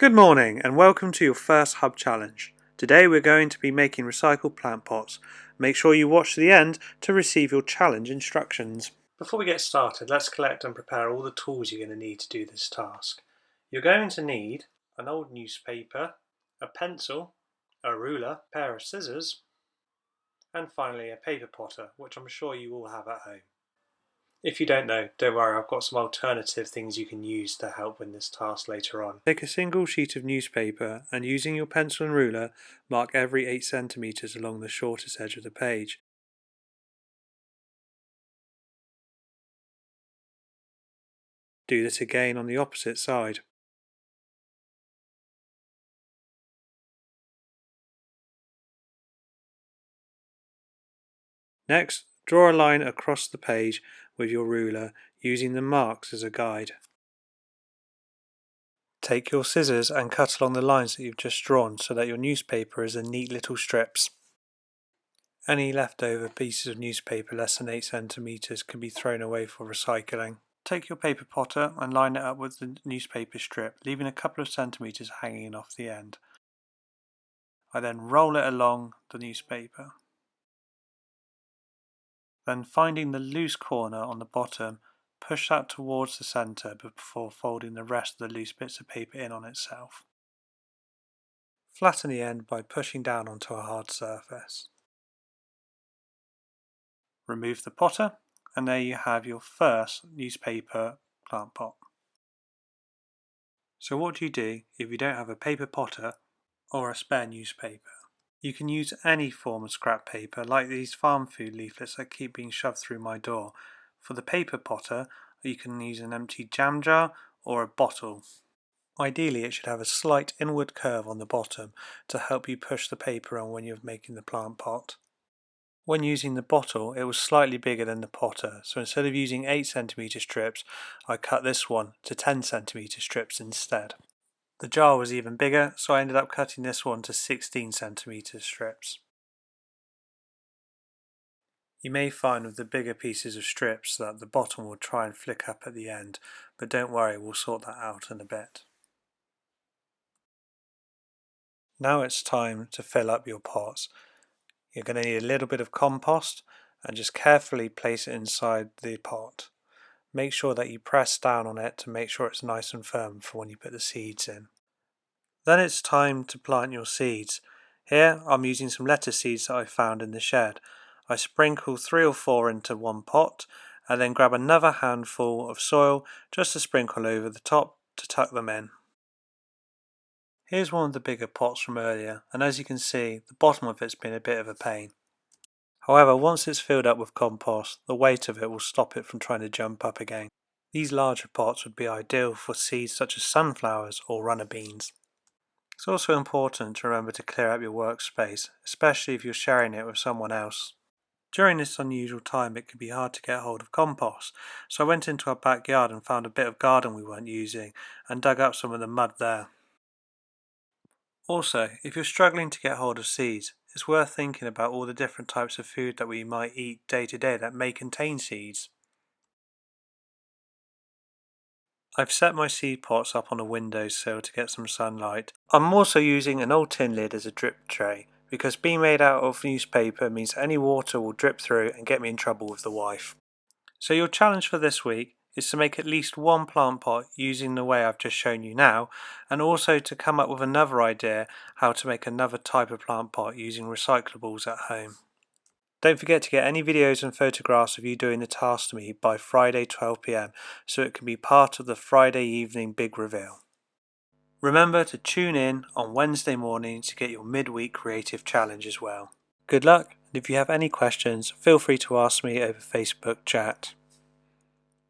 Good morning and welcome to your first Hub Challenge. Today we're going to be making recycled plant pots. Make sure you watch to the end to receive your challenge instructions. Before we get started, let's collect and prepare all the tools you're going to need to do this task. You're going to need an old newspaper, a pencil, a ruler, a pair of scissors, and finally a paper potter, which I'm sure you all have at home. If you don't know, don't worry, I've got some alternative things you can use to help with this task later on. Take a single sheet of newspaper and using your pencil and ruler, mark every 8 centimeters along the shortest edge of the page. Do this again on the opposite side. Next, draw a line across the page with your ruler using the marks as a guide. Take your scissors and cut along the lines that you've just drawn so that your newspaper is in neat little strips. Any leftover pieces of newspaper less than 8 centimeters can be thrown away for recycling. Take your paper potter and line it up with the newspaper strip, leaving a couple of centimeters hanging off the end. I then roll it along the newspaper. Then finding the loose corner on the bottom, push that towards the center before folding the rest of the loose bits of paper in on itself. Flatten the end by pushing down onto a hard surface. Remove the potter, and there you have your first newspaper plant pot. So what do if you don't have a paper potter or a spare newspaper? You can use any form of scrap paper, like these farm food leaflets that keep being shoved through my door. For the paper potter, you can use an empty jam jar or a bottle. Ideally, it should have a slight inward curve on the bottom to help you push the paper on when you're making the plant pot. When using the bottle, it was slightly bigger than the potter, so instead of using 8 cm strips, I cut this one to 10 cm strips instead. The jar was even bigger, so I ended up cutting this one to 16 cm strips. You may find with the bigger pieces of strips that the bottom will try and flick up at the end, but don't worry, we'll sort that out in a bit. Now it's time to fill up your pots. You're going to need a little bit of compost and just carefully place it inside the pot. Make sure that you press down on it to make sure it's nice and firm for when you put the seeds in. Then it's time to plant your seeds. Here I'm using some lettuce seeds that I found in the shed. I sprinkle 3 or 4 into one pot and then grab another handful of soil just to sprinkle over the top to tuck them in. Here's one of the bigger pots from earlier, and as you can see, the bottom of it's been a bit of a pain. However, once it's filled up with compost, the weight of it will stop it from trying to jump up again. These larger pots would be ideal for seeds such as sunflowers or runner beans. It's also important to remember to clear up your workspace, especially if you're sharing it with someone else. During this unusual time it can be hard to get hold of compost, so I went into our backyard and found a bit of garden we weren't using and dug up some of the mud there. Also, if you're struggling to get hold of seeds, it's worth thinking about all the different types of food that we might eat day to day that may contain seeds. I've set my seed pots up on a windowsill to get some sunlight. I'm also using an old tin lid as a drip tray, because being made out of newspaper means any water will drip through and get me in trouble with the wife. So your challenge for this week is to make at least one plant pot using the way I've just shown you now, and also to come up with another idea how to make another type of plant pot using recyclables at home. Don't forget to get any videos and photographs of you doing the task to me by Friday 12 PM so it can be part of the Friday evening big reveal. Remember to tune in on Wednesday morning to get your midweek creative challenge as well. Good luck, and if you have any questions, feel free to ask me over Facebook chat.